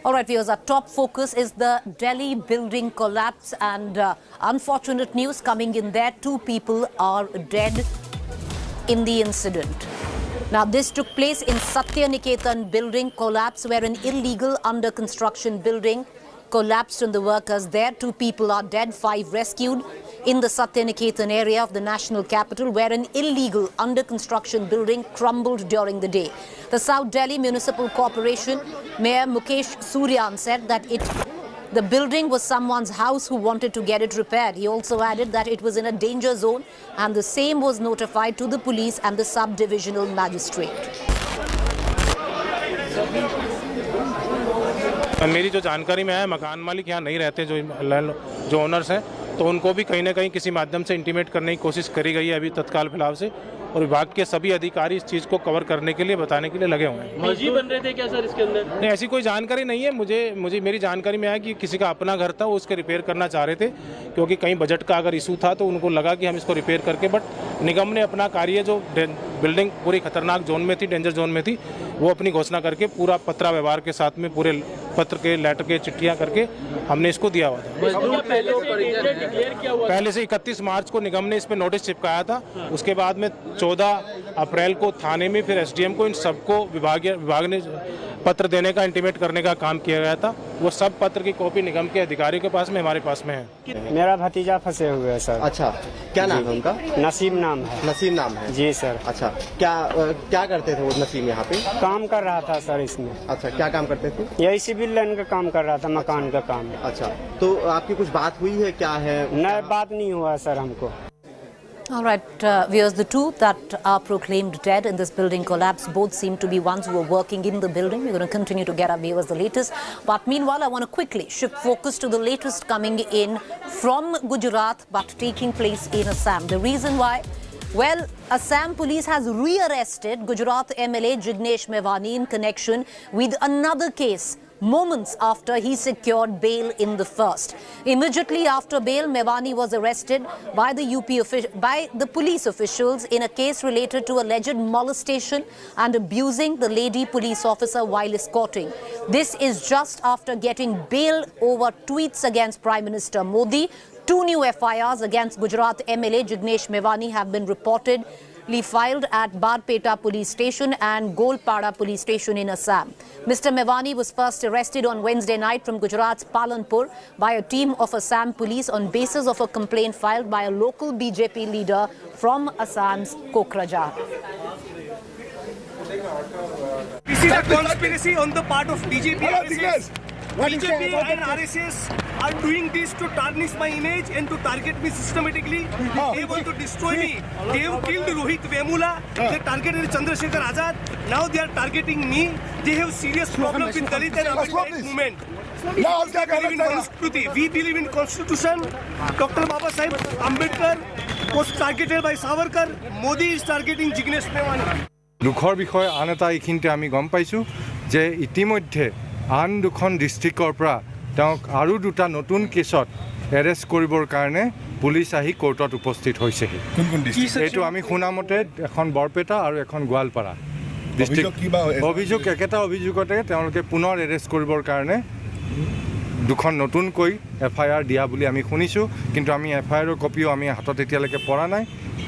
All right, viewers, our top focus is the Delhi building collapse and unfortunate news coming in there. 2 people are dead in the incident. Now, this took place in Satya Niketan building collapse, where an illegal under construction building collapsed on the workers there. 2 people are dead, 5 rescued in the Satya Niketan area of the national capital, where an illegal under construction building crumbled during the day. The South Delhi Municipal Corporation Mayor Mukesh Suryan said that the building was someone's house who wanted to get it repaired. He also added that it was in a danger zone and the same was notified to the police and the sub-divisional magistrate. मेरी जो जानकारी में है, मकान मालिक यहाँ नहीं रहते, जो ओनर्स हैं, तो उनको भी कहीं ना कहीं किसी माध्यम से इंटीमेट करने की कोशिश करी गई है अभी तत्काल फिलहाल से, और विभाग के सभी अधिकारी इस चीज़ को कवर करने के लिए, बताने के लिए लगे हुए हैं। मस्जिद बन रहे थे क्या सर इसके अंदर? नहीं, ऐसी कोई जानकारी नहीं है। मुझे मेरी जानकारी में आया कि किसी का अपना घर था, वो उसके रिपेयर करना चाह रहे थे, क्योंकि कहीं बजट का अगर इशू था तो उनको लगा कि हम इसको रिपेयर करके, बट निगम ने अपना कार्य, जो बिल्डिंग पूरी खतरनाक जोन में थी, डेंजर जोन में थी, वो अपनी घोषणा करके पूरा पत्रा व्यवहार के साथ में पूरे पत्र के, लेटर के, चिट्ठियाँ करके हमने इसको दिया हुआ था। पहले से 31 मार्च को निगम ने इस पर नोटिस चिपकाया था। उसके बाद में 14 अप्रैल को थाने में, फिर एसडीएम को, इन सबको विभाग ने पत्र देने का, इंटीमेट करने का काम किया गया था। वो सब पत्र की कॉपी निगम के अधिकारियों के पास में, हमारे पास में है। मेरा भतीजा फंसे हुए है सर। अच्छा, क्या नाम है उनका? नसीम नाम है। नसीम नाम है जी सर। अच्छा, क्या करते थे वो नसीम यहाँ पे? काम कर रहा था सर इसमें। अच्छा, क्या काम करते थे? यही सिविल लाइन का काम कर रहा था, मकान का काम। अच्छा, तो आपकी कुछ बात हुई है, क्या है? नहीं, बात नहीं हुआ सर हमको। All right, viewers, the 2 that are proclaimed dead in this building collapse both seem to be ones who were working in the building. We're going to continue to get our viewers the latest. But meanwhile, I want to quickly shift focus to the latest coming in from Gujarat, but taking place in Assam. The reason why? Well, Assam police has rearrested Gujarat MLA Jignesh Mevani in connection with another case, moments after he secured bail in the first. Immediately after bail, Mevani was arrested by the police officials in a case related to alleged molestation and abusing the lady police officer while escorting. This is just after getting bail over tweets against Prime Minister Modi. 2 new FIRs against Gujarat MLA Jignesh Mevani have been reportedly filed at Barpeta Police Station and Golpada Police Station in Assam. Mr. Mevani was first arrested on Wednesday night from Gujarat's Palanpur by a team of Assam police on basis of a complaint filed by a local BJP leader from Assam's Kokrajhar. This is a conspiracy on the part of BJP. BJP and RSS are doing this to tarnish my image and to target me systematically. They want to destroy me. They have killed Rohit Vemula. They targeted Chandrasekhar Azad. Now they are targeting me. They have serious problem with Dalit and Ambedkar movement. We believe in Manusmriti. We believe in Constitution. Dr. Baba Sahib Ambedkar was targeted by Savarkar. Modi is targeting Jignesh Mevani. দুখৰ বিষয় আন এটা এইখিনিতে আমি গম পাইছোঁ যে ইতিমধ্যে আন 2খন ডিষ্ট্ৰিক্টৰ পৰা তেওঁক আৰু 2টা নতুন কেছত এৰেষ্ট কৰিবৰ কাৰণে পুলিচ আহি কোৰ্টত উপস্থিত হৈছেহি। এইটো আমি শুনামতে এখন বৰপেটা আৰু এখন গোৱালপাৰা ডিষ্ট্ৰিক্ট। অভিযোগ একেটা অভিযোগতে তেওঁলোকে পুনৰ এৰেষ্ট কৰিবৰ কাৰণে 2খন নতুনকৈ FIR দিয়া বুলি আমি শুনিছোঁ, কিন্তু আমি FIRৰ কপিও আমি হাতত এতিয়ালৈকে পৰা নাই।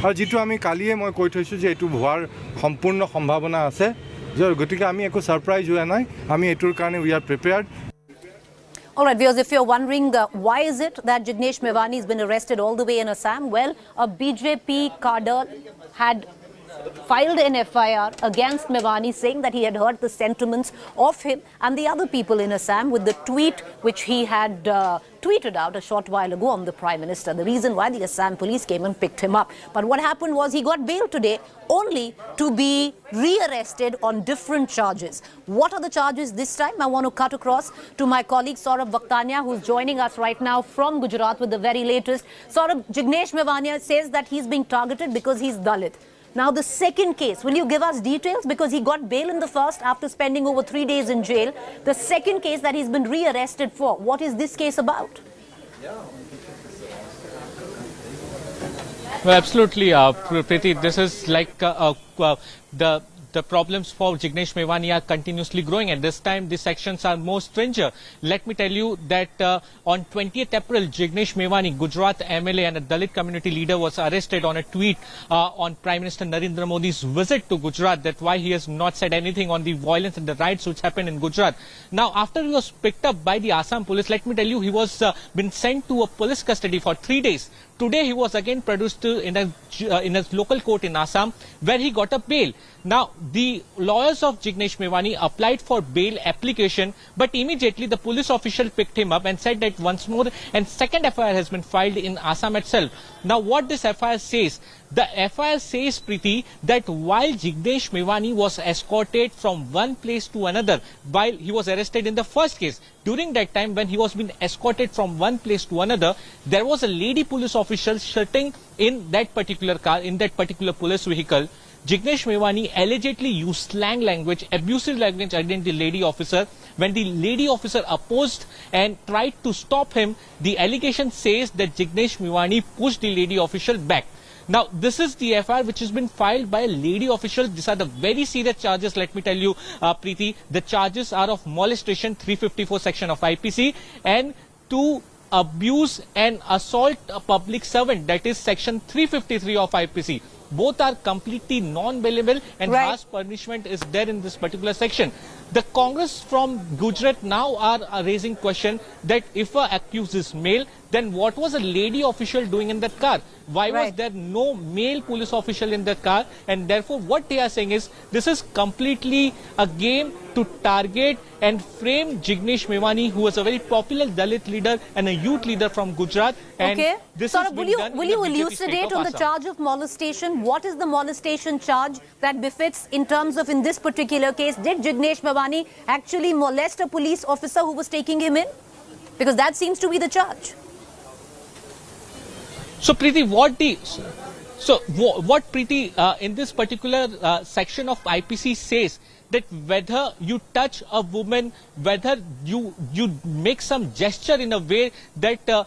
আৰু যিটো আমি কালিয়ে মই কৈ থৈছোঁ যে এইটো হোৱাৰ সম্পূৰ্ণ সম্ভাৱনা আছে, গতিকে আমি একো সাৰপ্ৰাইজ হোৱা নাই, আমি এইটোৰ কাৰণে we are prepared. All right, viewers, if you're wondering why is it that Jignesh Mevani has been arrested all the way in Assam, well, a BJP cadre had filed an FIR against Mevani saying that he had heard the sentiments of him and the other people in Assam with the tweet which he had tweeted out a short while ago on the Prime Minister. The reason why the Assam police came and picked him up. But what happened was he got bail today only to be rearrested on different charges. What are the charges this time? I want to cut across to my colleague Saurabh Vakhtania, who's joining us right now from Gujarat with the very latest. Saurabh, Jignesh Mevani says that he's being targeted because he's Dalit. Now, the second case, will you give us details? Because he got bail in the first after spending over 3 days in jail. The second case that he's been rearrested for, what is this case about? Well, absolutely, Preeti. This is like the the problems for Jignesh Mevani are continuously growing, and this time the sections are more stringent. Let me tell you that on 20th April, Jignesh Mevani, Gujarat MLA and a Dalit community leader, was arrested on a tweet on Prime Minister Narendra Modi's visit to Gujarat, that why he has not said anything on the violence and the riots which happened in Gujarat. Now, after he was picked up by the Assam police, let me tell you, he was been sent to a police custody for 3 days. Today, he was again produced in a local court in Assam, where he got a bail. Now, the lawyers of Jignesh Mevani applied for bail application, but immediately the police official picked him up and said that once more and second FIR has been filed in Assam itself. Now, what this FIR says? The FIR says, Preeti, that while Jignesh Mevani was escorted from one place to another, while he was arrested in the first case, during that time when he was being escorted from one place to another, there was a lady police official sitting in that particular car, in that particular police vehicle. Jignesh Mevani allegedly used slang language, abusive language against the lady officer. When the lady officer opposed and tried to stop him, the allegation says that Jignesh Mevani pushed the lady official back. Now, this is the FIR which has been filed by a lady official. These are the very serious charges, let me tell you, Preeti. The charges are of molestation, 354 section of IPC, and to abuse and assault a public servant, that is section 353 of IPC. Both are completely non-bailable, and harsh punishment is there in this particular section. The Congress from Gujarat now are raising question that if a accused is male, then what was a lady official doing in that car? Why was there no male police official in that car? And therefore, what they are saying is this is completely a game to target and frame Jignesh Mevani, who was a very popular Dalit leader and a youth leader from Gujarat. And this is will you elucidate on the charge of molestation? What is the molestation charge that befits in terms of, in this particular case, did Jignesh Mevani actually molest a police officer who was taking him in? Because that seems to be the charge. So, Preeti, what Preeti in this particular section of IPC says that whether you touch a woman, whether you make some gesture in a way that the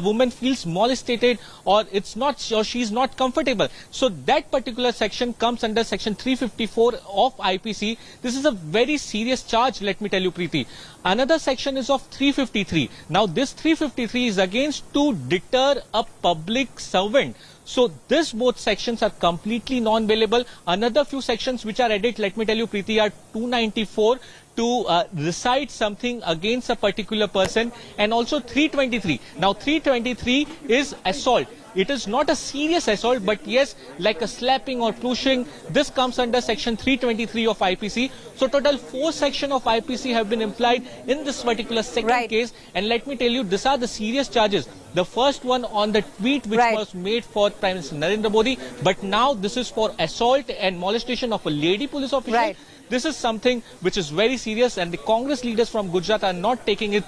woman feels molested, or it's not, or she's not comfortable. So that particular section comes under section 354 of IPC. This is a very serious charge, let me tell you, Preeti. Another section is of 353. Now this 353 is against to deter a public servant. So this both sections are completely non-bailable. Another few sections which are added, let me tell you, Preeti, are 294 to recite something against a particular person, and also 323. Now 323 is assault. It is not a serious assault, but yes, like a slapping or pushing. This comes under section 323 of IPC. So total 4 sections of IPC have been implied in this particular second case. And let me tell you, these are the serious charges. The first one on the tweet which was made for Prime Minister Narendra Modi, but now this is for assault and molestation of a lady police officer. This is something which is very serious, and the Congress leaders from Gujarat are not taking it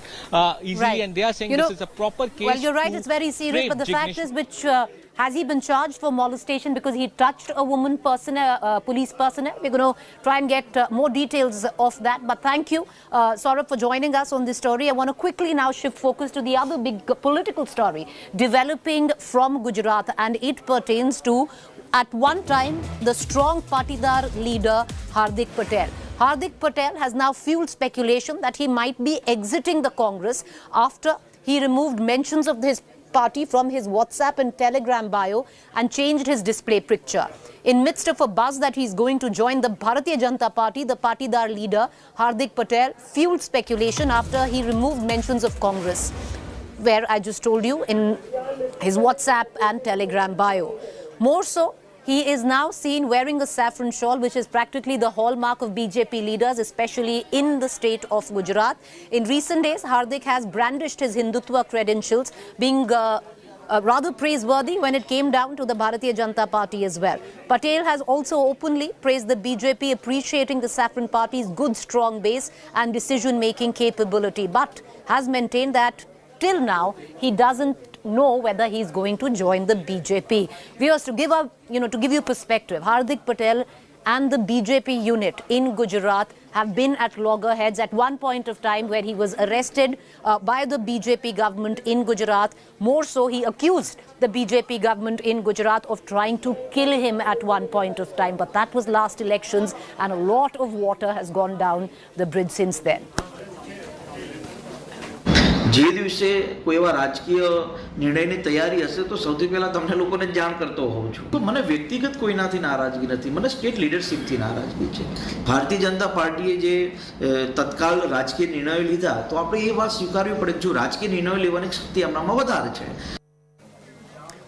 easily, and they are saying this is a proper case. Well, you're right, it's very serious, but the fact is, has he been charged for molestation because he touched a woman personnel, police personnel? We're going to try and get more details of that. But thank you, Saurabh, for joining us on this story. I want to quickly now shift focus to the other big political story developing from Gujarat, and it pertains to, at one time, the strong Patidar leader Hardik Patel. Hardik Patel has now fueled speculation that he might be exiting the Congress after he removed mentions of his party from his WhatsApp and Telegram bio and changed his display picture. In midst of a buzz that he's going to join the Bharatiya Janata Party, the Patidar leader Hardik Patel fueled speculation after he removed mentions of Congress, where I just told you, in his WhatsApp and Telegram bio. More so, he is now seen wearing a saffron shawl, which is practically the hallmark of BJP leaders, especially in the state of Gujarat. In recent days, Hardik has brandished his Hindutva credentials, being rather praiseworthy when it came down to the Bharatiya Janata Party as well. Patel has also openly praised the BJP, appreciating the saffron party's good, strong base and decision-making capability, but has maintained that till now he doesn't know whether he's going to join the BJP. Viewers, to give you perspective, Hardik Patel and the BJP unit in Gujarat have been at loggerheads. At one point of time where he was arrested by the BJP government in Gujarat, more so he accused the BJP government in Gujarat of trying to kill him at one point of time. But that was last elections, and a lot of water has gone down the bridge since then. જે દિવસે કોઈ એવા રાજકીય નિર્ણયની તૈયારી હશે તો સૌથી પહેલા તમને લોકોને જાણ કરતો હોઉં છું. તો મને વ્યક્તિગત કોઈનાથી નારાજગી નથી, મને સ્ટેટ લીડરશિપથી નારાજગી છે. ભારતીય જનતા પાર્ટીએ જે તત્કાલ રાજકીય નિર્ણયો લીધા તો આપણે એ વાત સ્વીકારવી પડે કે જો રાજકીય નિર્ણયો લેવાની શક્તિ આપણામાં વધારે છે.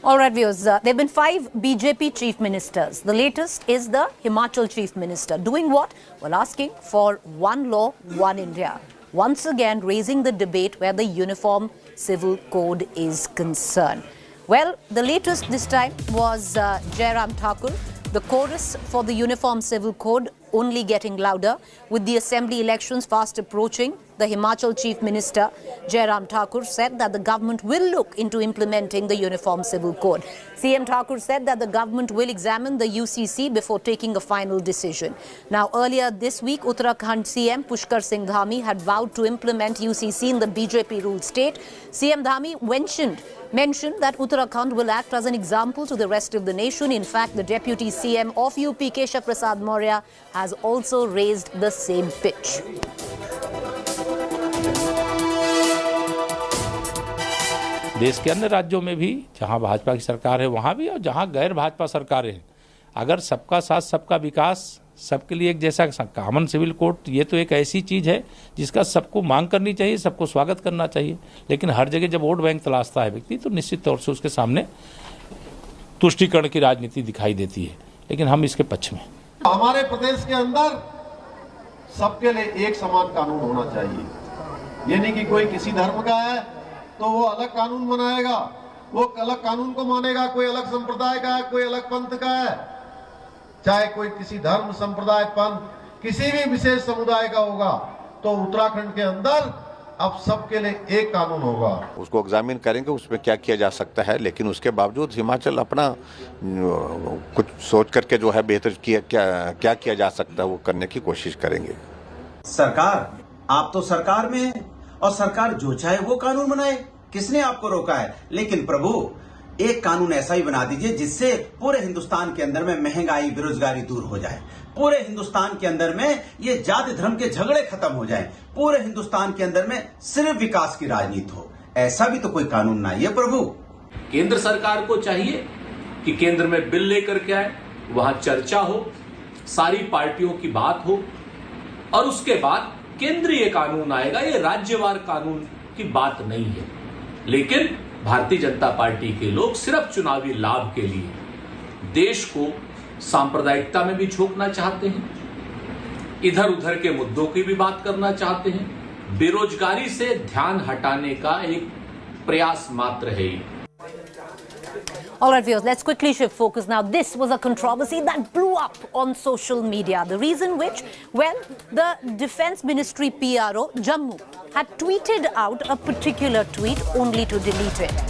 All right, viewers, there have been 5 BJP chief ministers. The latest is the Himachal chief minister. Doing what? Well, asking for one law, one India. Once again raising the debate where the Uniform Civil Code is concerned. Well, the latest this time was Jairam Thakur. The chorus for the Uniform Civil Code only getting louder. With the assembly elections fast approaching, the Himachal Chief Minister Jairam Thakur said that the government will look into implementing the Uniform Civil Code. CM Thakur said that the government will examine the UCC before taking a final decision. Now, earlier this week, Uttarakhand CM Pushkar Singh Dhami had vowed to implement UCC in the BJP-ruled state. CM Dhami mentioned that Uttarakhand will act as an example to the rest of the nation. In fact, the Deputy CM of UP, Keshav Prasad Maurya, has also raised the same pitch. देश के अन्य राज्यों में भी जहां भाजपा की सरकार है वहां भी, और जहां गैर भाजपा सरकारें हैं, अगर सबका साथ सबका विकास, सबके लिए एक जैसा कॉमन सिविल कोड, ये तो एक ऐसी चीज़ है जिसका सबको मांग करनी चाहिए, सबको स्वागत करना चाहिए. लेकिन हर जगह जब वोट बैंक तलाशता है व्यक्ति तो निश्चित तौर से उसके सामने तुष्टीकरण की राजनीति दिखाई देती है. लेकिन हम इसके पक्ष में. हमारे प्रदेश के अंदर सबके लिए एक समान कानून होना चाहिए. ये नहीं कि कोई किसी धर्म का है तो वो अलग कानून बनाएगा, वो अलग कानून को मानेगा, कोई अलग संप्रदाय का है, कोई अलग पंथ का है. चाहे कोई किसी धर्म, संप्रदाय, पंथ, किसी भी विशेष समुदाय का होगा तो उत्तराखंड के अंदर अब सबके लिए एक कानून होगा. उसको एग्जामिन करेंगे उसमें क्या किया जा सकता है, लेकिन उसके बावजूद हिमाचल अपना कुछ सोच करके जो है बेहतर क्या किया जा सकता है वो करने की कोशिश करेंगे. सरकार, आप तो सरकार में है और सरकार जो चाहे वो कानून बनाए, किसने आपको रोका है? लेकिन प्रभु, एक कानून ऐसा ही बना दीजिए जिससे पूरे हिंदुस्तान के अंदर में महंगाई, बेरोजगारी दूर हो जाए, पूरे हिंदुस्तान के अंदर में ये जाति धर्म के झगड़े खत्म हो जाएं, पूरे हिंदुस्तान के अंदर में सिर्फ विकास की राजनीति हो. ऐसा भी तो कोई कानून ना है प्रभु. केंद्र सरकार को चाहिए कि केंद्र में बिल लेकर के आए, वहां चर्चा हो, सारी पार्टियों की बात हो और उसके बाद केंद्रीय कानून आएगा. ये राज्यवार कानून की बात नहीं है. लेकिन भारतीय जनता पार्टी के लोग सिर्फ चुनावी लाभ के लिए देश को सांप्रदायिकता में भी झोंकना चाहते हैं, इधर उधर के मुद्दों की भी बात करना चाहते हैं, बेरोजगारी से ध्यान हटाने का एक प्रयास मात्र है. All right, viewers, let's quickly shift focus now. This was a controversy that blew up on social media. The reason which, well, the Defence Ministry PRO, Jammu, had tweeted out a particular tweet only to delete it.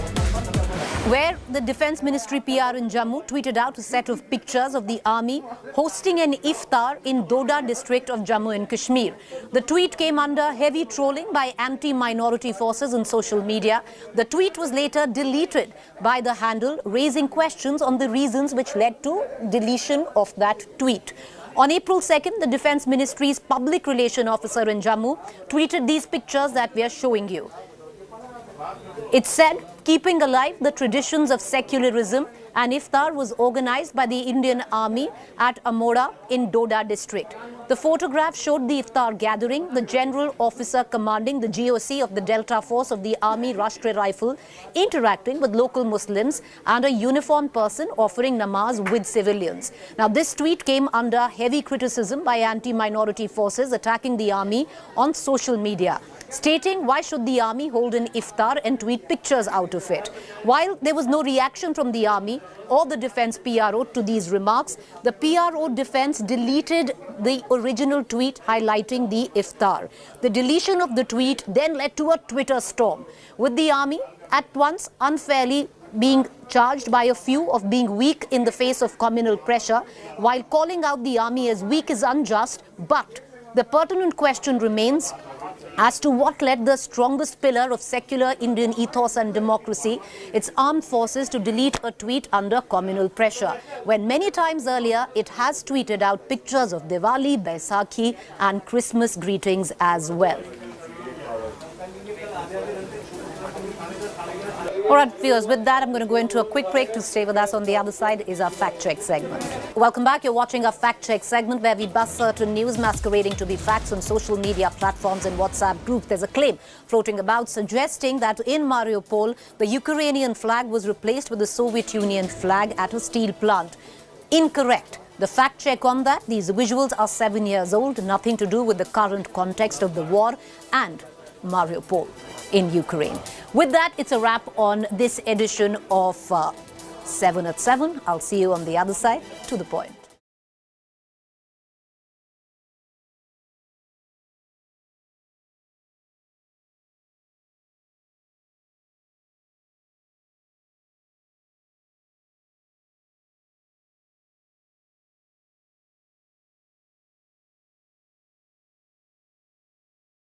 Where the Defence Ministry PR in Jammu tweeted out a set of pictures of the army hosting an iftar in Doda district of Jammu and Kashmir. The tweet came under heavy trolling by anti-minority forces on social media. The tweet was later deleted by the handle, raising questions on the reasons which led to deletion of that tweet. On April 2nd, the Defence Ministry's public relation officer in Jammu tweeted these pictures that we are showing you. It said, keeping alive the traditions of secularism, an iftar was organized by the Indian Army at Amora in Doda district. The photograph showed the iftar gathering, the general officer commanding the GOC of the Delta Force of the Army Rashtriya Rifle interacting with local Muslims and a uniformed person offering namaz with civilians. Now, this tweet came under heavy criticism by anti-minority forces attacking the army on social media, stating why should the army hold an iftar and tweet pictures out of it. While there was no reaction from the army or the defence PRO to these remarks, the PRO defence deleted the original tweet highlighting the iftar. The deletion of the tweet then led to a Twitter storm, with the army at once unfairly being charged by a few of being weak in the face of communal pressure, while calling out the army as weak is unjust, but The pertinent question remains as to what led the strongest pillar of secular Indian ethos and democracy, its armed forces, to delete a tweet under communal pressure, when many times earlier it has tweeted out pictures of Diwali, Baisakhi and Christmas greetings as well. All right, viewers, with that, I'm going to go into a quick break. To stay with us on the other side is our fact check segment. Welcome back. You're watching our fact check segment where we bust certain news masquerading to be facts on social media platforms and WhatsApp groups. There's a claim floating about suggesting that in Mariupol, the Ukrainian flag was replaced with the Soviet Union flag at a steel plant. Incorrect. The fact check on that, these visuals are 7 years old, nothing to do with the current context of the war and Mariupol in Ukraine. With that, it's a wrap on this edition of 7 at 7. I'll see you on the other side. To the point.